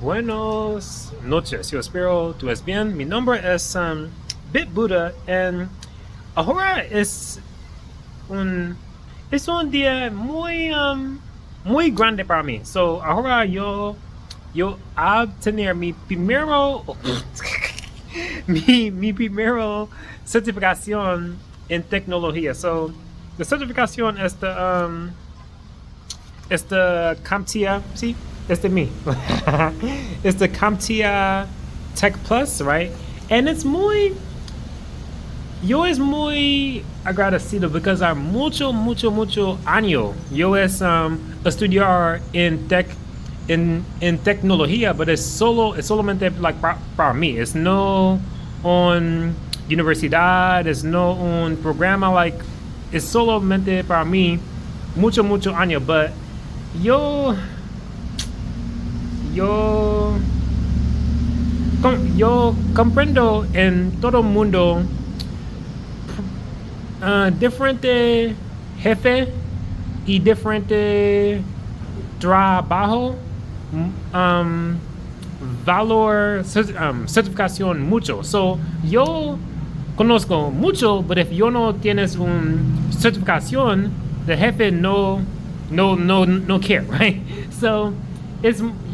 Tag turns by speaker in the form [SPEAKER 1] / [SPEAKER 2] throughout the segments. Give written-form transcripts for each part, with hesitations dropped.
[SPEAKER 1] Buenos noches, yo espero tú estés bien. Mi nombre es Bit Buddha y ahora un, es un día muy grande para mí. So, ahora yo obtener mi primero, mi primero certificación en tecnología. So, la certificación es de CompTIA, sí, es de mí. It's the CompTIA Tech Plus, right? And yo es muy agradecido because hay mucho año yo es estudiar en tecnología, but es solamente like para mí. Es no un universidad, es no un programa, like, es solamente para mí mucho año, but yo comprendo en todo el mundo diferente jefe y diferente trabajo, valor, certificación mucho. So, yo conozco mucho, pero if yo no tienes un certificación, the jefe no care, right? So,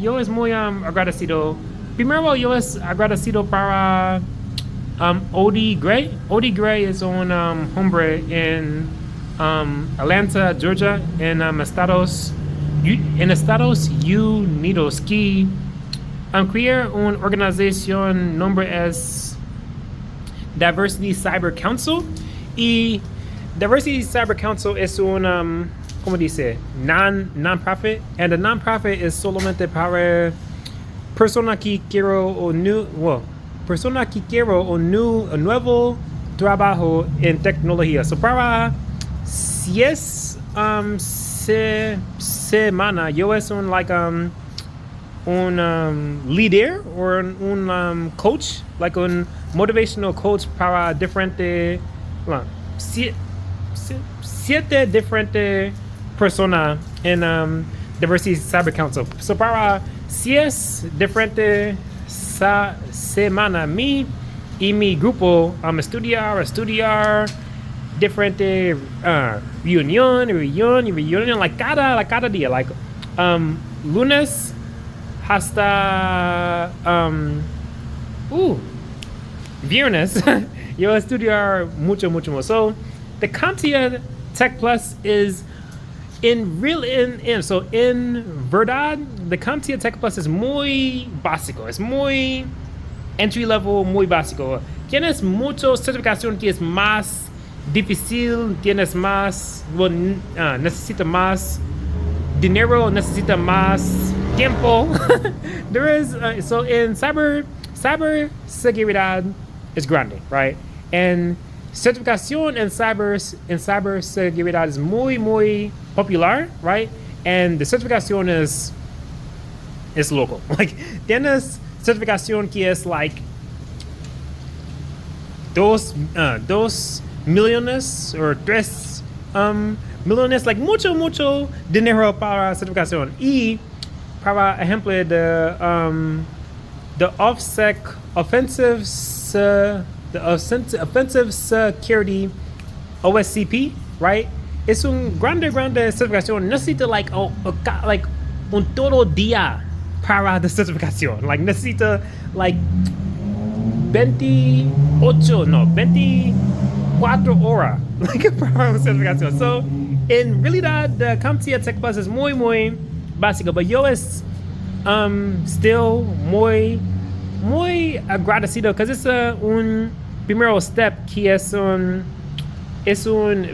[SPEAKER 1] yo es muy agradecido. Primero, yo es agradecido para Odie Gray. Odie Gray es un hombre en Atlanta, Georgia, en Estados Unidos, que creó una organización, nombre es Diversity Cyber Council. Y Diversity Cyber Council es un ¿cómo dice? Non-profit. And the non-profit es solamente para persona que quiero un nuevo trabajo en tecnología. So para 10 semana yo es un líder o un coach, like un motivational coach para diferente siete diferentes personas en Diversity Cyber Council. So para 10 diferentes semana mi grupo estudiar diferente reunión like cada día, like lunes hasta viernes yo estudiar mucho more. So the CompTIA Tech Plus is in verdad, the CompTIA Tech Plus es muy básico, es muy entry level, muy básico. Tienes mucho certificación que es más difícil, tienes más, necesita más dinero, necesita más tiempo. There is, so in Ciberseguridad is grande, right? And certificación en Ciberseguridad is muy popular, right? And the certificación is local. Like, tienes certificación que es like 2 millones or 3 millones, like mucho dinero para certificación. Y para ejemplo the offensive security OSCP, right? Es un grande certificación. Necesita like un todo día para la certificación. Like necesita like 24 horas like para la certificación. So en realidad the CompTIA Tech Plus es muy básico, but yo es still muy agradecido because es un primero step que es un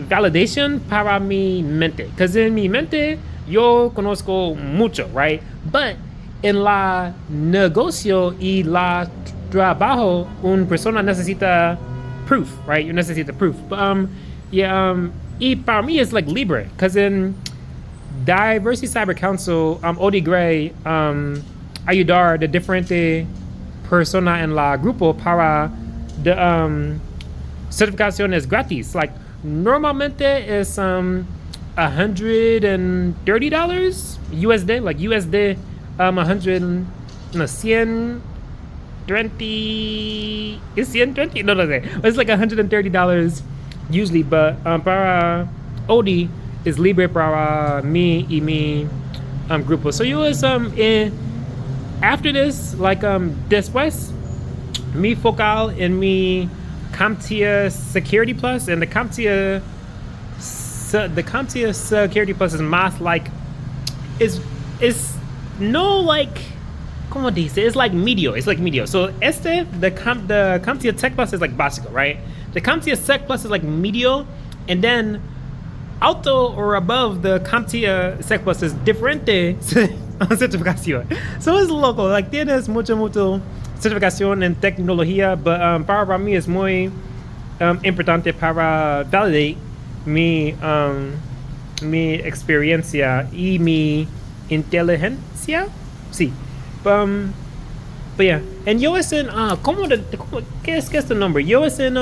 [SPEAKER 1] validation para mi mente, because en mi mente yo conozco mucho, right? But en la negocio y la trabajo una persona necesita proof, right? You necesita proof. But y para mí es like libre, because in Diversity Cyber Council, Odie Gray ayudar de diferente persona en la grupo para de certificaciones gratis. Like normalmente es $130 USD, like USD $130, no, 120, is 120? No sé. It's like $130 usually, but para Odi is libre para mí y mi grupo. So yo es after this, like después, mi focal en mi CompTIA Security Plus, and the CompTIA Security Plus is más like is no like como dice, it's like medio. So Este, the CompTIA Tech Plus is like básico, right? The CompTIA Tech Plus is like medio, and then alto or above the CompTIA Tech Plus is diferente certificación. So it's local, like tienes mucho certificación en tecnología, but para mí es muy importante para validate mi experiencia y mi inteligencia. Sí. But yeah. And yo es en ¿qué es tu nombre? Yo es en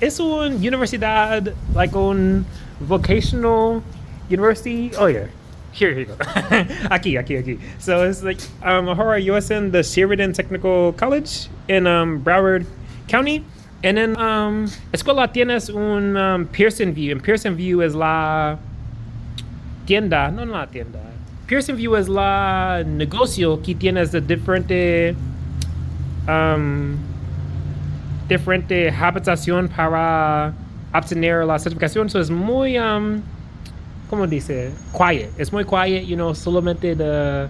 [SPEAKER 1] es una universidad, like un vocational university. Oh yeah. Here you go. aquí. So it's like ahora yo es en the Sheridan Technical College in Broward County. And then escuela tienes un Pearson View, and Pearson View is la tienda, no la tienda. Pearson View es la negocio que tienes de diferente habitación para obtener la certificación. So es muy ¿cómo dice? Quiet. Es muy quiet, solamente de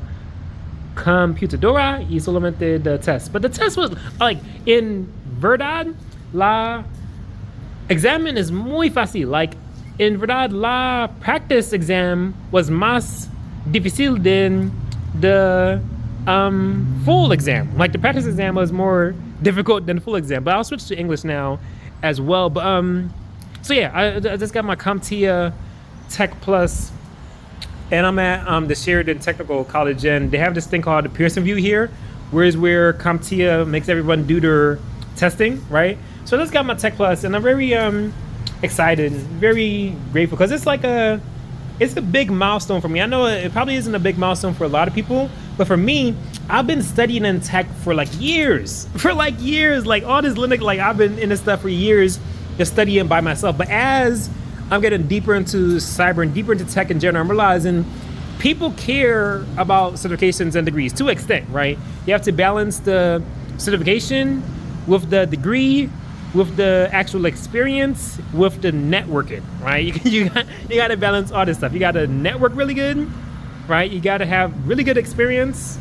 [SPEAKER 1] computadora y solamente de test. But the test was like, in verdad, la examen es muy fácil. Like, in verdad, la practice exam was más difícil than the full exam. Like, the practice exam was more difficult than the full exam. But I'll switch to English now as well. But so yeah, I just got my CompTIA Tech Plus, and I'm at the Sheridan Technical College, and they have this thing called the Pearson View here, where CompTIA makes everyone do their testing, right? So I just got my Tech Plus, and I'm very excited, very grateful, because it's a big milestone for me. I know it probably isn't a big milestone for a lot of people, but for me, I've been studying in tech for years, like all this Linux, like I've been in this stuff for years, just studying by myself. But as I'm getting deeper into cyber and deeper into tech in general, I'm realizing people care about certifications and degrees to an extent, right? You have to balance the certification with the degree, with the actual experience, with the networking, right? You got to balance all this stuff. You got to network really good, right? You got to have really good experience,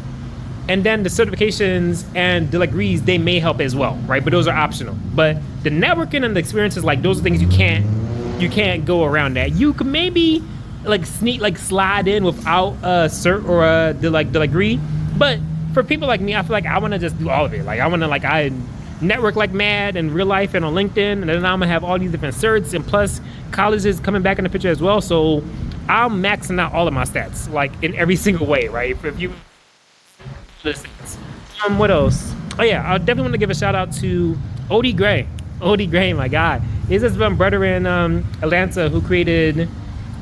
[SPEAKER 1] and then the certifications and the degrees, they may help as well, right? But those are optional. But the networking and the experiences, those are things you can't go around that. You could maybe slide in without a cert or the degree. But for people like me, I feel like I want to just do all of it. Like I want to I network like mad in real life and on LinkedIn, and then I'm gonna have all these different certs, and plus college is coming back in the picture as well. So I'm maxing out all of my stats, in every single way, right? If you listen, what else? Oh yeah, I definitely want to give a shout out to Odie Gray, my God. He's this brother in Atlanta who created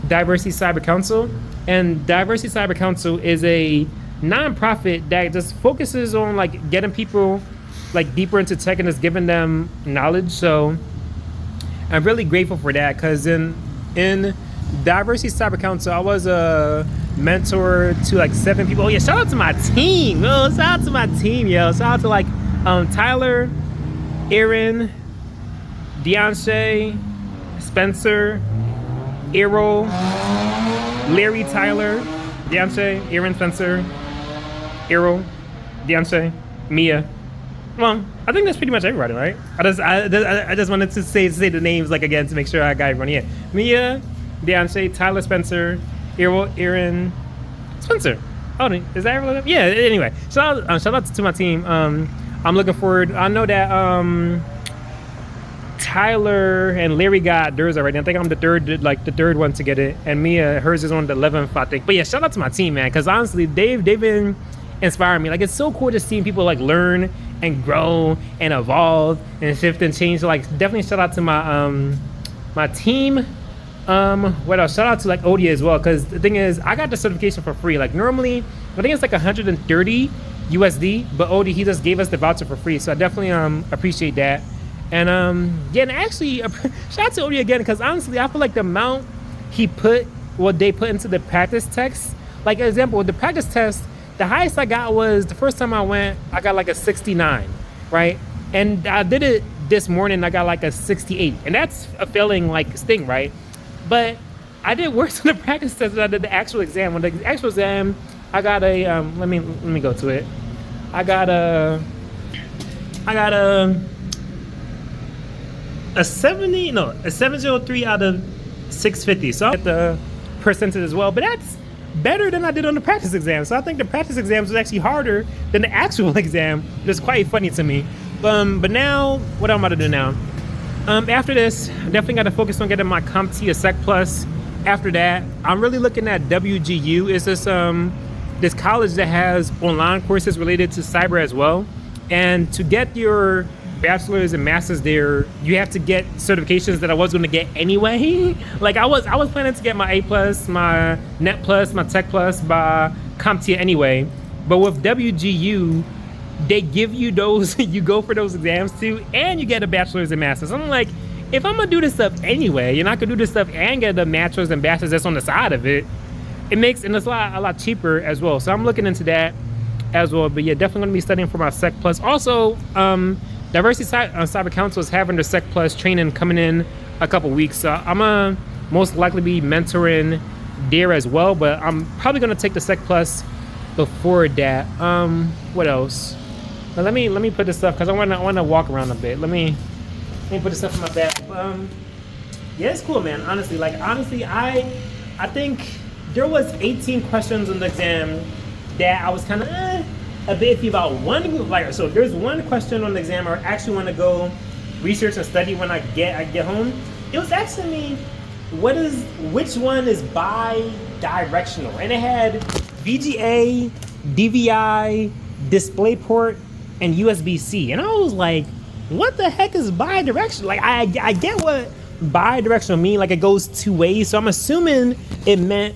[SPEAKER 1] Diversity Cyber Council, and Diversity Cyber Council is a nonprofit that just focuses on getting people deeper into tech and just giving them knowledge. So I'm really grateful for that, because in Diversity Cyber Council, I was a mentor to 7 people. Oh yeah, shout out to my team. Oh, shout out to my team, yo. Shout out to Tyler, Aaron, Deontay, Spencer, Errol, Larry, Tyler, Deontay, Aaron, Spencer, Errol, Deontay, Mia. Well, I think that's pretty much everybody, right? I just wanted to say the names again to make sure I got everyone. Yeah, Mia, Deontay, Tyler, Spencer, Errol, Aaron, Spencer. Oh, is that everyone? Yeah. Anyway, shout out to my team. I'm looking forward. I know that Tyler and Larry got theirs already. I think I'm the third one to get it, and Mia, hers is on the 11th, I think. But yeah, shout out to my team, man, because honestly, they've been inspiring me. It's so cool to see people learn and grow and evolve and shift and change. So definitely shout out to my team. What else? Shout out to Odia as well, because the thing is, I got the certification for free. Normally I think it's like 130 USD, but Odie, he just gave us the voucher for free, so I definitely appreciate that. And yeah, and actually shout out to Odie again, because honestly I feel like the amount he put, what they put into the practice text, like example with the practice test, the highest I got was the first time I went, I got like a 69, right? And I did it this morning, I got like a 68, and that's a failing like thing, right? But I did worse on the practice test than I did the actual exam. On the actual exam, I got a let me go to it. I got a 703 out of 650. So I got the percentage as well, but that's better than I did on the practice exam. So I think the practice exam was actually harder than the actual exam. It's quite funny to me. But now, what I'm about to do now? After this, I definitely got to focus on getting my CompTIA Tech Plus. After that, I'm really looking at WGU. It's this college that has online courses related to cyber as well. And to get your bachelor's and master's there, you have to get certifications that I was going to get anyway. Like I was planning to get my A plus, my Net plus, my Tech plus by CompTIA anyway. But with WGU, they give you those, you go for those exams too, and you get a bachelor's and master's. I'm like, if I'm gonna do this stuff anyway, and I could do this stuff and get the bachelor's and bachelor's that's on the side of it, and it's a lot cheaper as well. So I'm looking into that as well. But yeah, definitely gonna be studying for my Sec Plus. Also, Diversity Cyber Council is having their Sec Plus training coming in a couple weeks. So I'm gonna most likely be mentoring there as well. But I'm probably gonna take the Sec Plus before that. What else? But let me put this stuff, because I wanna walk around a bit. Let me put this stuff in my bag. Yeah, it's cool, man. Honestly, I think there was 18 questions on the exam that I was kind of a bit iffy about. So there's one question on the exam I actually want to go research and study when I get home. It was asking me which one is bi-directional, and it had VGA, DVI, DisplayPort, and USB-C, and I was like, what the heck is bi-directional? Like I get what bi-directional mean, like it goes two ways. So I'm assuming it meant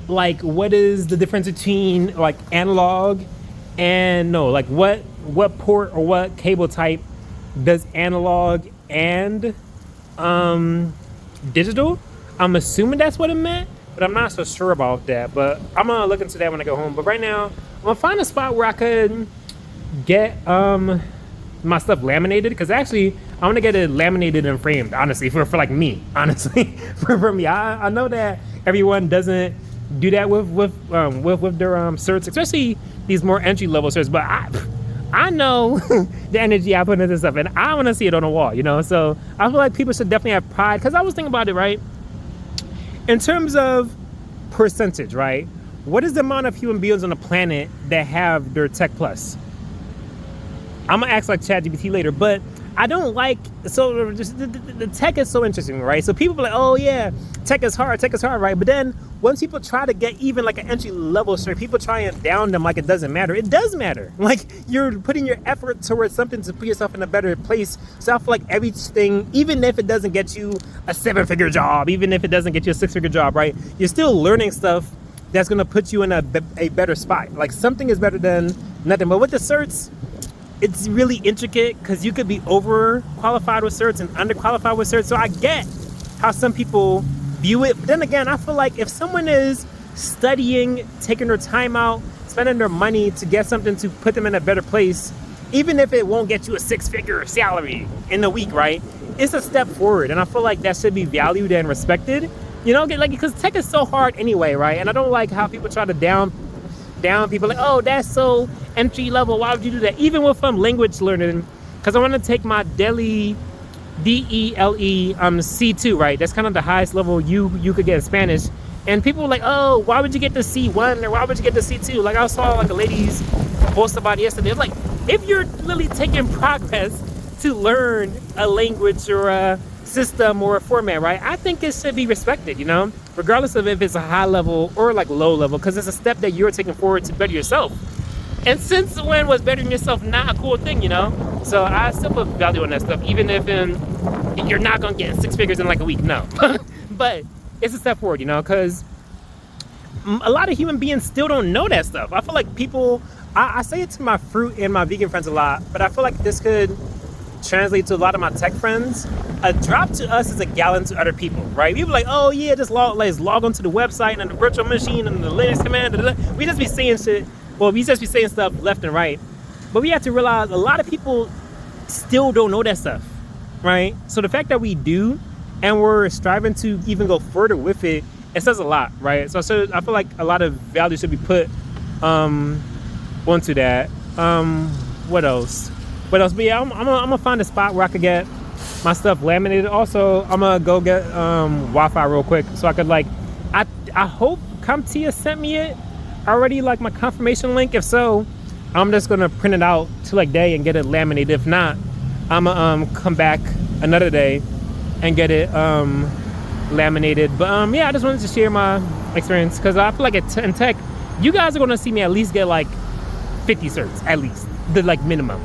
[SPEAKER 1] like what is the difference between like analog and like what port or what cable type does analog and digital? I'm assuming that's what it meant, but I'm not so sure about that. But I'm gonna look into that when I go home. But right now, I'm gonna find a spot where I could get my stuff laminated, because actually I want to get it laminated and framed, honestly, for like me, honestly. for me, I know that everyone doesn't do that with their certs, especially these more entry level certs, but I know the energy I put into this stuff, and I want to see it on the wall, you know. So I feel like people should definitely have pride, because I was thinking about it, right, in terms of percentage, right? What is the amount of human beings on the planet that have their Tech Plus? I'm gonna ask like ChatGPT later, but I don't like, so the tech is so interesting, right? So people are like, oh yeah, tech is hard, right? But then once people try to get even like an entry level cert, people try and down them like it doesn't matter. It does matter. Like you're putting your effort towards something to put yourself in a better place. So I feel like everything, even if it doesn't get you a 7-figure job, even if it doesn't get you a 6-figure job, right? You're still learning stuff that's gonna put you in a better spot. Like something is better than nothing. But with the certs, it's really intricate, because you could be overqualified with certs and underqualified with certs. So I get how some people view it. But then again, I feel like if someone is studying, taking their time out, spending their money to get something to put them in a better place, even if it won't get you a 6-figure salary in a week, right? It's a step forward. And I feel like that should be valued and respected. You know, like, because tech is so hard anyway, right? And I don't like how people try to down people, like, oh, that's so entry level, why would you do that? Even with language learning, because I want to take my DELE C2, right? That's kind of the highest level you could get in Spanish. And people were like, oh, why would you get the C1 or why would you get the C2? Like I saw like a lady's post about it yesterday. It's like, if you're literally taking progress to learn a language or a system or a format, right? I think it should be respected, you know, regardless of if it's a high level or like low level, because it's a step that you're taking forward to better yourself. And since when was bettering yourself not a cool thing, you know? So I still put value on that stuff, even if you're not gonna get 6 figures in like a week, no. But it's a step forward, you know, because
[SPEAKER 2] a lot of human beings still don't know that stuff. I feel like people, I say it to my fruit and my vegan friends a lot, but I feel like this could translate to a lot of my tech friends. A drop to us is a gallon to other people, right? People like, oh yeah, just log onto the website and the virtual machine and the Linux command. We just be saying shit. Well, we just be saying stuff left and right. But we have to realize a lot of people still don't know that stuff, right? So the fact that we do, and we're striving to even go further with it, it says a lot, right? So I feel like a lot of value should be put onto that. What else? But yeah, I'm gonna find a spot where I could get my stuff laminated. Also, I'm gonna go get Wi-Fi real quick so I could I hope CompTIA sent me it already, like my confirmation link. If so, I'm just gonna print it out till day and get it laminated. If not, I'm gonna come back another day and get it laminated. But yeah, I just wanted to share my experience because I feel like in tech, you guys are gonna see me at least get 50 certs, at least. The minimum.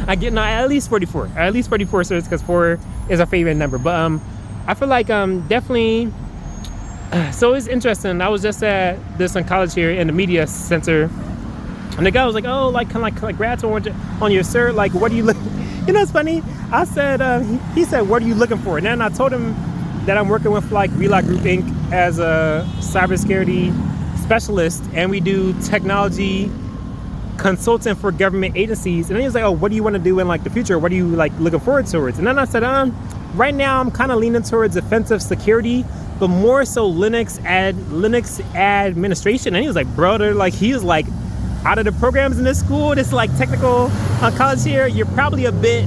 [SPEAKER 2] I get at least 44. At least 44 certs because 4 is our favorite number. But I feel like definitely. So it's interesting. I was just at this in college here in the media center, and the guy was like, "Oh, kind of congrats on your cert. What do you look?" You know, it's funny. I said, he said, "What are you looking for?" And then I told him that I'm working with Relog Group Inc. as a cybersecurity specialist, and we do technology consultant for government agencies. And then he was like, "Oh, what do you want to do in the future? What are you looking forward towards?" And then I said, right now I'm kind of leaning towards offensive security, but more so Linux administration. And he was like, brother, he was out of the programs in this school, this technical college here, you're probably a bit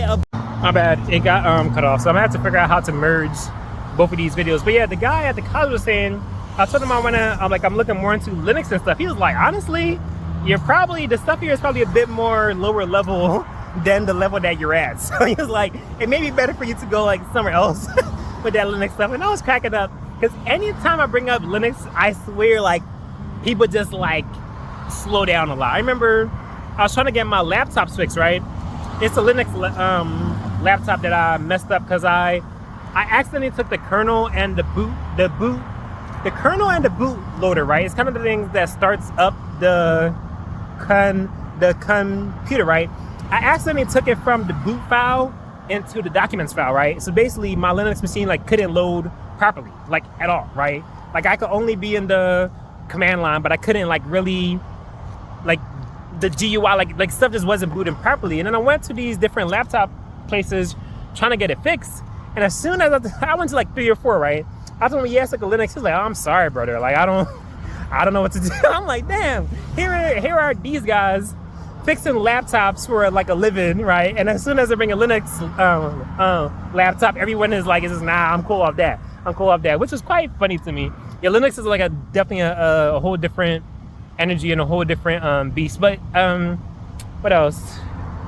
[SPEAKER 2] of, my bad, it got cut off. So I'm gonna have to figure out how to merge both of these videos. But yeah, the guy at the college was saying, I told him I'm looking more into Linux and stuff. He was like, honestly, the stuff here is probably a bit more lower level than the level that you're at. So he was like, it may be better for you to go somewhere else with that Linux stuff. And I was cracking up because anytime I bring up Linux, I swear people just slow down a lot. I remember I was trying to get my laptop fixed, right? It's a Linux laptop that I messed up because I accidentally took the kernel and the kernel and the bootloader, right? It's kind of the thing that starts up the computer, right? I accidentally took it from the boot file into the documents file, right? So basically my Linux machine couldn't load properly, at all, right? I could only be in the command line, but I couldn't really the GUI, stuff just wasn't booting properly. And then I went to these different laptop places trying to get it fixed. And as soon as I went to 3 or 4, right? I told him, yeah, it's a Linux. He's like, oh, I'm sorry, brother. I don't know what to do. I'm like, damn, here are these guys fixing laptops for a living, right? And as soon as I bring a Linux laptop, everyone is nah, I'm cool off that. Which was quite funny to me. Yeah, Linux is definitely a whole different energy and a whole different beast. But what else?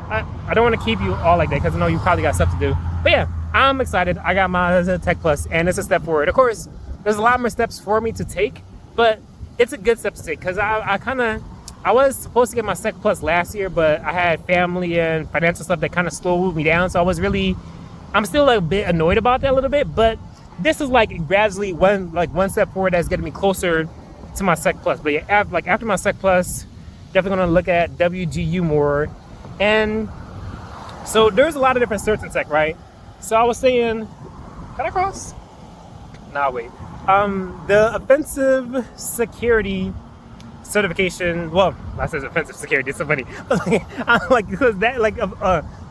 [SPEAKER 2] I don't want to keep you all like that because I know you probably got stuff to do. But yeah, I'm excited. I got my Tech Plus, and it's a step forward. Of course, there's a lot more steps for me to take, but it's a good step to take because I was supposed to get my Tech Plus last year, but I had family and financial stuff that kind of slowed me down. So I'm still a bit annoyed about that a little bit, but this is gradually one step forward that's getting me closer to my Tech Plus. But yeah, after my Tech Plus, definitely gonna look at WGU more. And so there's a lot of different certs in tech, right? So I was saying, can I cross? Nah, wait. The offensive security certification. Well, I said offensive security. It's so funny. Because that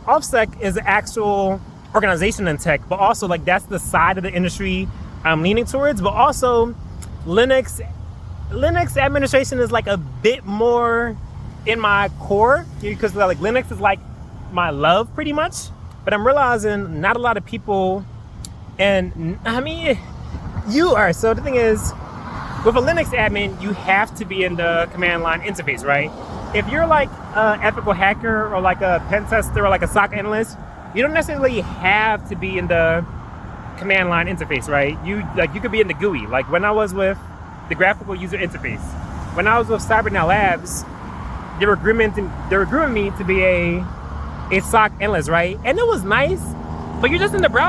[SPEAKER 2] OffSec is an actual organization in tech, but also that's the side of the industry I'm leaning towards. But also, Linux administration is a bit more in my core because Linux is my love pretty much. But I'm realizing not a lot of people, and I mean, you are. So the thing is, with a Linux admin, you have to be in the command line interface, right? If you're an ethical hacker or a pen tester or a SOC analyst, you don't necessarily have to be in the command line interface, right? You could be in the GUI. When I was with the graphical user interface, when I was with CyberNet Labs, they were grooming me to be a SOC analyst, right? And it was nice, but you're just in the browser.